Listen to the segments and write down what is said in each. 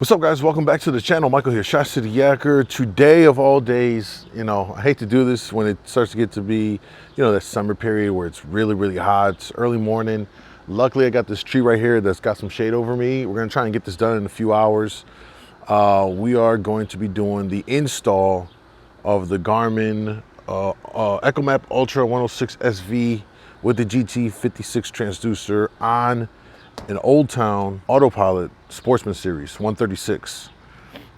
What's up, guys? Welcome back to the channel. Michael here, ChiCityYaker. Today of all days, I hate to do this when it starts to get to be, that summer period where it's really hot. It's early morning. Luckily, I got this tree right here that's got some shade over me. We're gonna try and get this done in a few hours. We are going to be doing the install of the Garmin EchoMap Ultra 106 SV with the GT56 transducer on an Oldtown Autopilot Sportsman Series 136.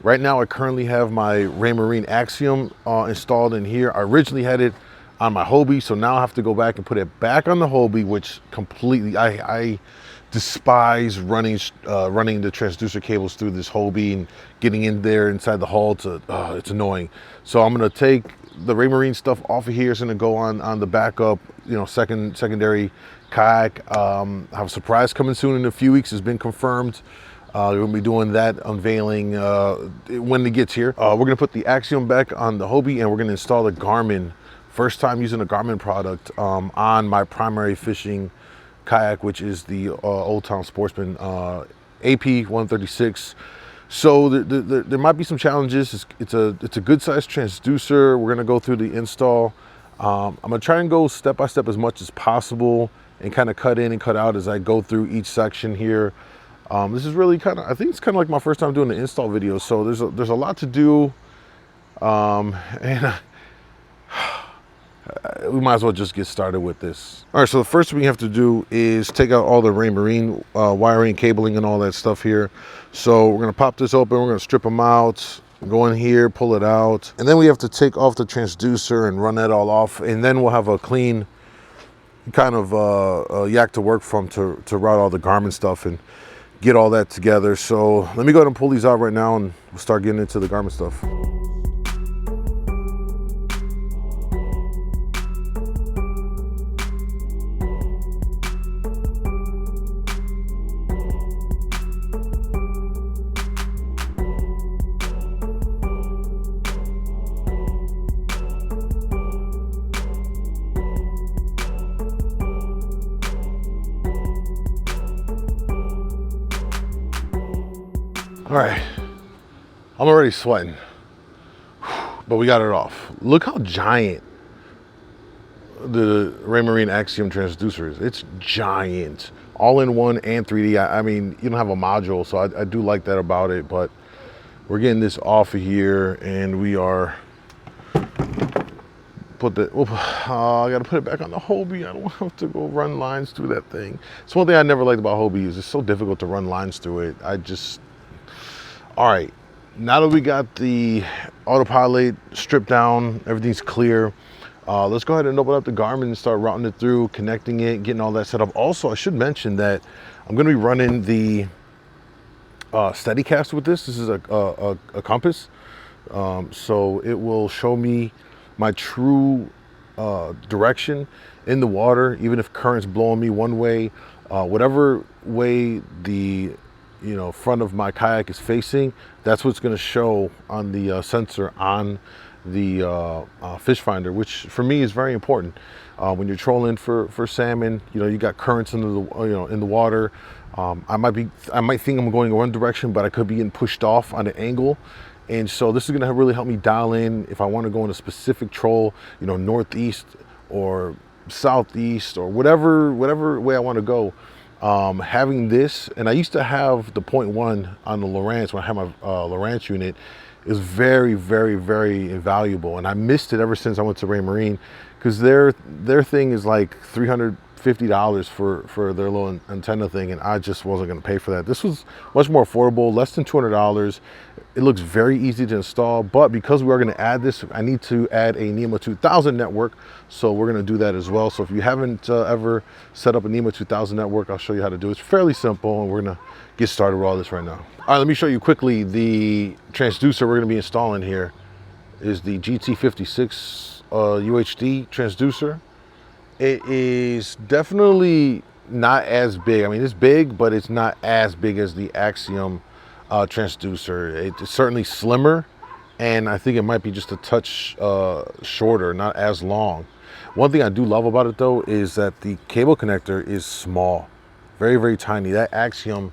Right now, I currently have my Raymarine Axiom installed in here. I originally had it on my Hobie, so now I have to go back and put it back on the Hobie, which completely, I despise running the transducer cables through this Hobie and getting in there inside the hull. It's annoying. So I'm gonna take the Raymarine stuff off of here. It's gonna go on the backup, secondary Kayak. I have a surprise coming soon in a few weeks. It's been confirmed. We're gonna be doing that unveiling when it gets here. We're gonna put the Axiom back on the Hobie, and we're gonna install the Garmin. First time using a Garmin product on my primary fishing kayak, which is the Oldtown Sportsman AP 136. So there might be some challenges. It's a good sized transducer. We're gonna go through the install. I'm gonna try and go step by step as much as possible and kind of cut in and cut out as I go through each section here. This is really I think it's kind of like my first time doing the install video. So there's a lot to do, and we might as well just get started with this. All right, so the first thing we have to do is take out all the Raymarine wiring, cabling, and all that stuff here. So we're gonna pop this open, we're gonna strip them out, go in here, pull it out, and then we have to take off the transducer and run that all off, and then we'll have a clean kind of yak to work from to route all the Garmin stuff and get all that together. So let me go ahead and pull these out right now, and we'll start getting into the Garmin stuff. All right, I'm already sweating, but we got it off. Look how giant the Raymarine Axiom transducer is. It's giant, all in one and 3D. I mean, you don't have a module, so I do like that about it, but we're getting this off of here, and we are I gotta put it back on the Hobie. I don't have to go run lines through that thing. It's one thing I never liked about Hobie is it's so difficult to run lines through it. All right, now that we got the autopilot stripped down, everything's clear, let's go ahead and open up the Garmin and start routing it through, connecting it, getting all that set up. Also, I should mention that I'm gonna be running the Steadicast with this. This is a compass, so it will show me my true direction in the water, even if current's blowing me one way, whatever way the front of my kayak is facing, that's what's going to show on the sensor on the fish finder, which for me is very important. When you're trolling for salmon, you got currents into the in the water. I might think I'm going in one direction, but I could be getting pushed off on an angle. And so this is going to really help me dial in if I want to go in a specific troll, northeast or southeast or whatever way I want to go. Having this, and I used to have the 0.1 on the Lowrance when I had my Lowrance unit, is very invaluable, and I missed it ever since I went to Raymarine, because their thing is like $350 for their little antenna thing, and I just wasn't going to pay for that. This was much more affordable, less than $200. It looks very easy to install, but because we are going to add this, I need to add a NEMA 2000 network, so we're going to do that as well. So if you haven't ever set up a NEMA 2000 network, I'll show you how to do it. It's fairly simple, and we're going to get started with all this right now. All right, let me show you quickly the transducer we're going to be installing here. Is the GT56 UHD transducer. It is definitely not as big. I mean, it's big, but it's not as big as the Axiom transducer. It's certainly slimmer, and I think it might be just a touch shorter, not as long. One thing I do love about it though is that the cable connector is small, very tiny. That Axiom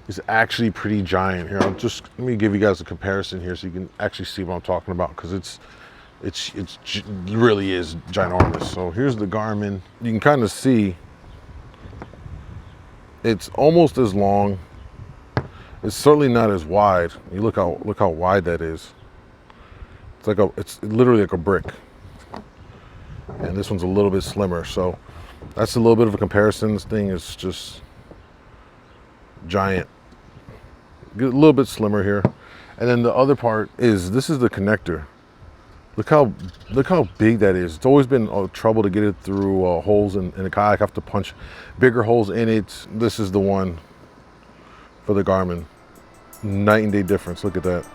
is actually pretty giant. Here, let me give you guys a comparison here so you can actually see what I'm talking about, because it really is ginormous. So here's the Garmin. You can kind of see it's almost as long. It's certainly not as wide. You look how wide that is. It's literally like a brick. And this one's a little bit slimmer. So that's a little bit of a comparison. This thing is just giant. A little bit slimmer here. And then the other part is, this is the connector. Look how big that is. It's always been trouble to get it through holes in a kayak. I have to punch bigger holes in it. This is the one for the Garmin. Night and day difference. Look at that.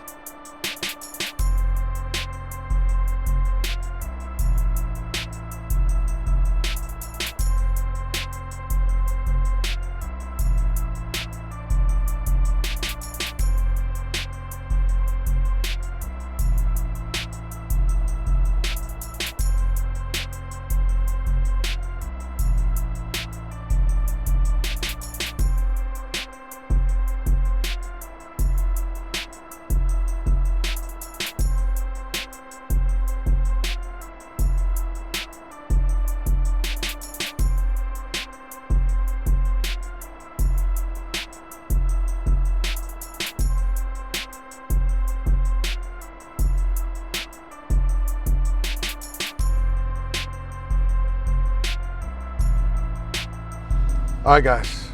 All right, guys,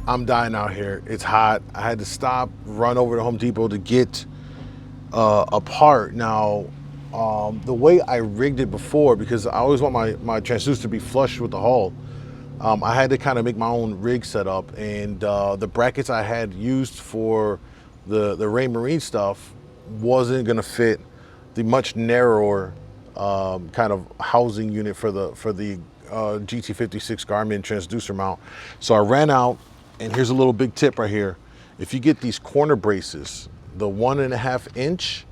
I'm dying out here. It's hot. I had to stop, run over to Home Depot to get a part. Now, the way I rigged it before, because I always want my transducer to be flush with the hull, I had to kind of make my own rig setup, and the brackets I had used for the Rain Marine stuff wasn't gonna fit the much narrower kind of housing unit for the GT56 Garmin transducer mount. So I ran out, and here's a little big tip right here. If you get these corner braces, the 1.5 inch,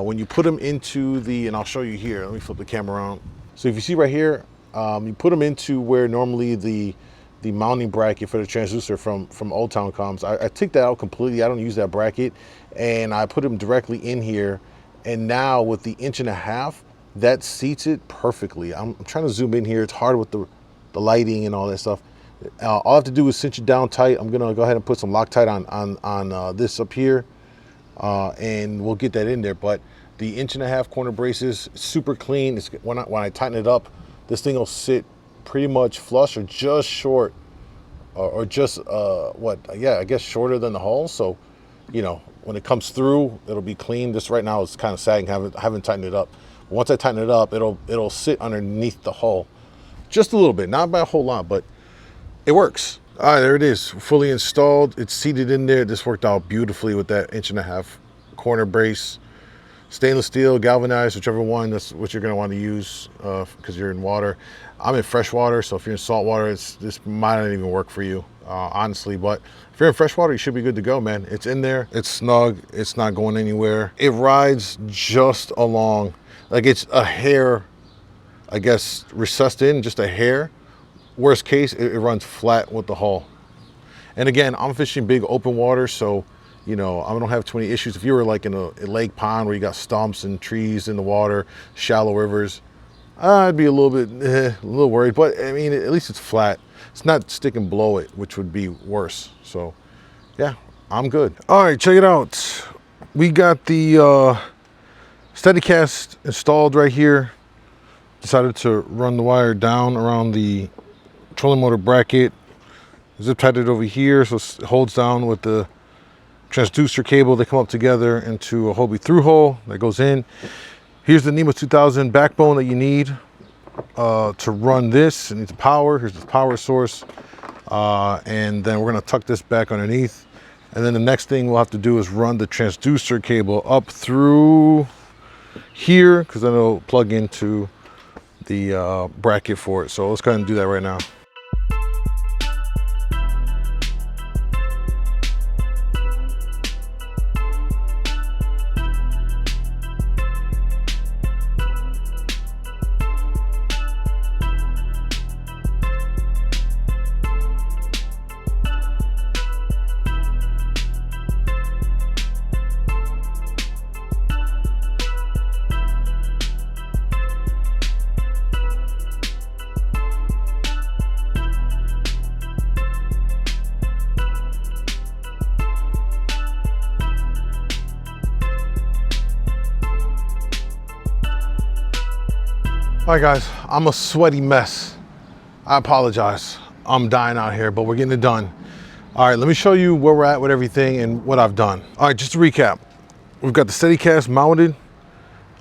when you put them into and I'll show you here, let me flip the camera around. So if you see right here, you put them into where normally the mounting bracket for the transducer from Oldtown comes. I took that out completely. I don't use that bracket, and I put them directly in here. And now with the 1.5 inch, that seats it perfectly. I'm trying to zoom in here. It's hard with the lighting and all that stuff. All I have to do is cinch it down tight. I'm gonna go ahead and put some Loctite on this up here, and we'll get that in there. But the 1.5 inch corner braces, super clean. When I tighten it up, this thing will sit pretty much flush or just short, or just I guess shorter than the hull. So, you know, when it comes through, it'll be clean. This right now is kind of sagging. I haven't tightened it up. Once I tighten it up, it'll sit underneath the hull just a little bit, not by a whole lot, but it works. All right, there it is, fully installed. It's seated in there. This worked out beautifully with that 1.5 inch corner brace. Stainless steel, galvanized, whichever one, that's what you're gonna want to use because you're in water. I'm in freshwater, so if you're in saltwater, this might not even work for you, honestly. But if you're in freshwater, you should be good to go, man. It's in there, it's snug, it's not going anywhere. It rides just along. Like, it's a hair, I guess, recessed in, just a hair. Worst case, it runs flat with the hull. And again, I'm fishing big open water, so, you know, I don't have too many issues. If you were like in a lake pond where you got stumps and trees in the water, shallow rivers, I'd be a little worried. But I mean, at least it's flat. It's not sticking below it, which would be worse. So yeah, I'm good. All right, check it out. We got the Steadicast installed right here. Decided to run the wire down around the trolling motor bracket. Zip tied it over here so it holds down with the transducer cable. They come up together into a Hobie through hole that goes in. Here's the NEMA 2000 backbone that you need to run this. It needs power. Here's the power source. And then we're gonna tuck this back underneath. And then the next thing we'll have to do is run the transducer cable up through here, because then it'll plug into the bracket for it. So let's go ahead and do that right now. All right, guys, I'm a sweaty mess. I apologize. I'm dying out here, but we're getting it done. All right, let me show you where we're at with everything and what I've done. All right, just to recap, we've got the SteadyCast mounted.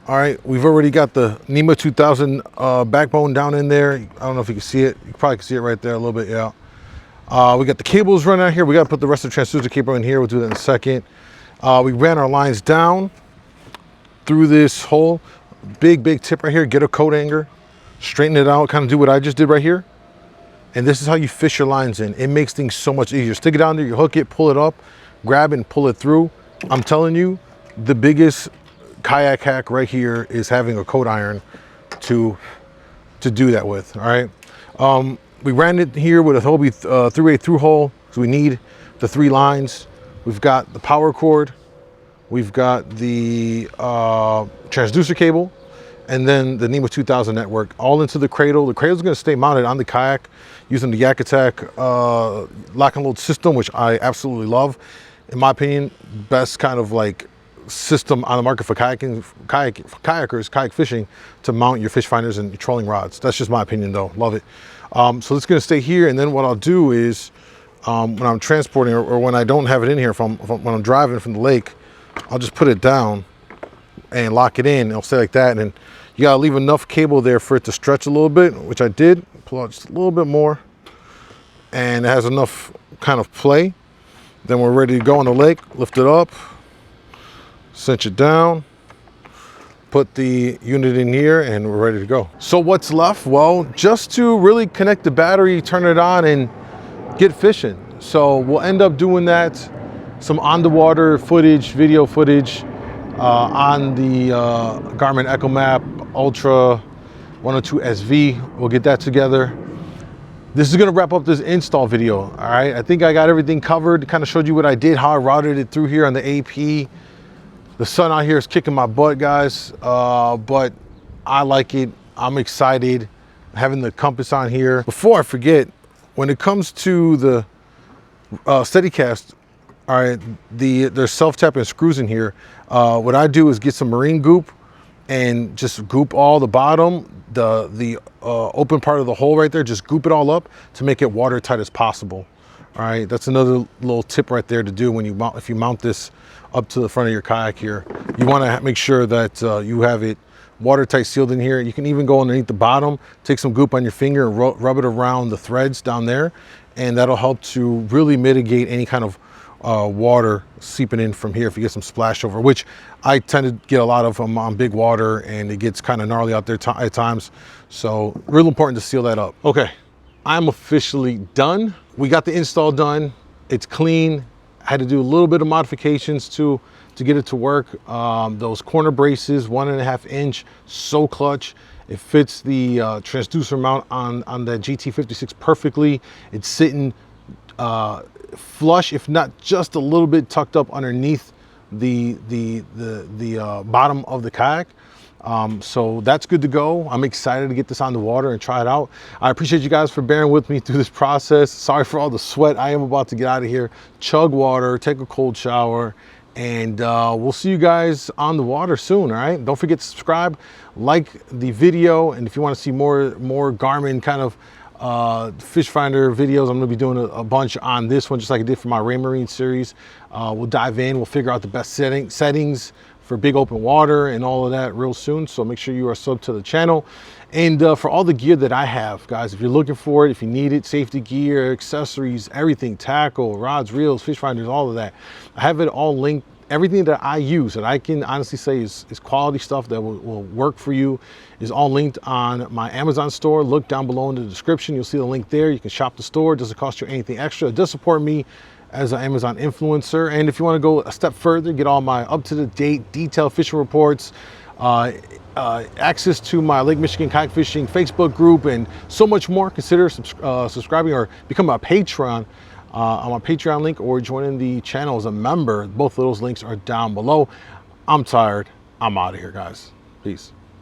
All right, we've already got the NEMA 2000 backbone down in there. I don't know if you can see it. You probably can see it right there a little bit, yeah. We got the cables running out here. We got to put the rest of the transducer cable in here. We'll do that in a second. We ran our lines down through this hole. Big tip right here. Get a coat hanger, straighten it out, kind of do what I just did right here. And this is how you fish your lines in. It makes things so much easier. Stick it down there, you hook it, pull it up, grab it and pull it through. I'm telling you, the biggest kayak hack right here is having a coat iron to do that with, all right? We ran it here with a Hobie 3-way through hole, so we need the 3 lines. We've got the power cord, we've got the transducer cable, and then the NEMA 2000 network, all into the cradle. The cradle is going to stay mounted on the kayak using the Yak Attack lock and load system, which I absolutely love. In my opinion, best kind of like system on the market for kayakers, kayak fishing, to mount your fish finders and your trolling rods. That's just my opinion though, love it. So it's going to stay here, and then what I'll do is when I'm transporting or when I don't have it in here, when I'm driving from the lake, I'll just put it down and lock it in. It'll stay like that, and you gotta leave enough cable there for it to stretch a little bit, which I did. Pull out just a little bit more, and it has enough kind of play. Then we're ready to go on the lake. Lift it up, cinch it down, put the unit in here, and we're ready to go. So what's left? Well, just to really connect the battery, turn it on, and get fishing. So we'll end up doing that, some underwater footage, video footage, on the Garmin EchoMap Ultra 102 SV. We'll get that together. This is gonna wrap up this install video, all right? I think I got everything covered, kind of showed you what I did, how I routed it through here on the AP. The sun out here is kicking my butt, guys, but I like it. I'm excited having the compass on here. Before I forget, when it comes to the SteadyCast, all right, there's self-tapping screws in here. What I do is get some marine goop and just goop all the bottom, the open part of the hole right there, just goop it all up to make it watertight as possible. All right, that's another little tip right there to do when you mount, if you mount this up to the front of your kayak here. You want to make sure that you have it watertight sealed in here. You can even go underneath the bottom, take some goop on your finger and rub it around the threads down there, and that'll help to really mitigate any kind of water seeping in from here if you get some splash over, which I tend to get a lot of them on big water, and it gets kind of gnarly out there at times. So real important to seal that up. Okay, I'm officially done. We got the install done. It's clean. I had to do a little bit of modifications to get it to work. Those corner braces, 1.5 inch, so clutch. It fits the transducer mount on the GT56 perfectly. It's sitting flush, if not just a little bit tucked up underneath the bottom of the kayak. So that's good to go. I'm excited to get this on the water and try it out. I appreciate you guys for bearing with me through this process. Sorry for all the sweat. I am about to get out of here, chug water, take a cold shower, and we'll see you guys on the water soon. All right, don't forget to subscribe, like the video, and if you want to see more Garmin kind of fish finder videos, I'm going to be doing a bunch on this one, just like I did for my Raymarine series. We'll dive in, we'll figure out the best settings for big open water and all of that real soon. So make sure you are subbed to the channel. And for all the gear that I have, guys, if you're looking for it, if you need it, safety gear, accessories, everything, tackle, rods, reels, fish finders, all of that, I have it all linked. Everything that I use that I can honestly say is quality stuff that will work for you is all linked on my Amazon store. Look down below in the description. You'll see the link there. You can shop the store. It doesn't cost you anything extra. It does support me as an Amazon influencer. And if you want to go a step further, get all my up-to-the-date detailed fishing reports, access to my Lake Michigan Kayak Fishing Facebook group, and so much more, consider subscribing or become a Patreon on my Patreon link, or joining the channel as a member. Both of those links are down below. I'm tired. I'm out of here, guys. Peace.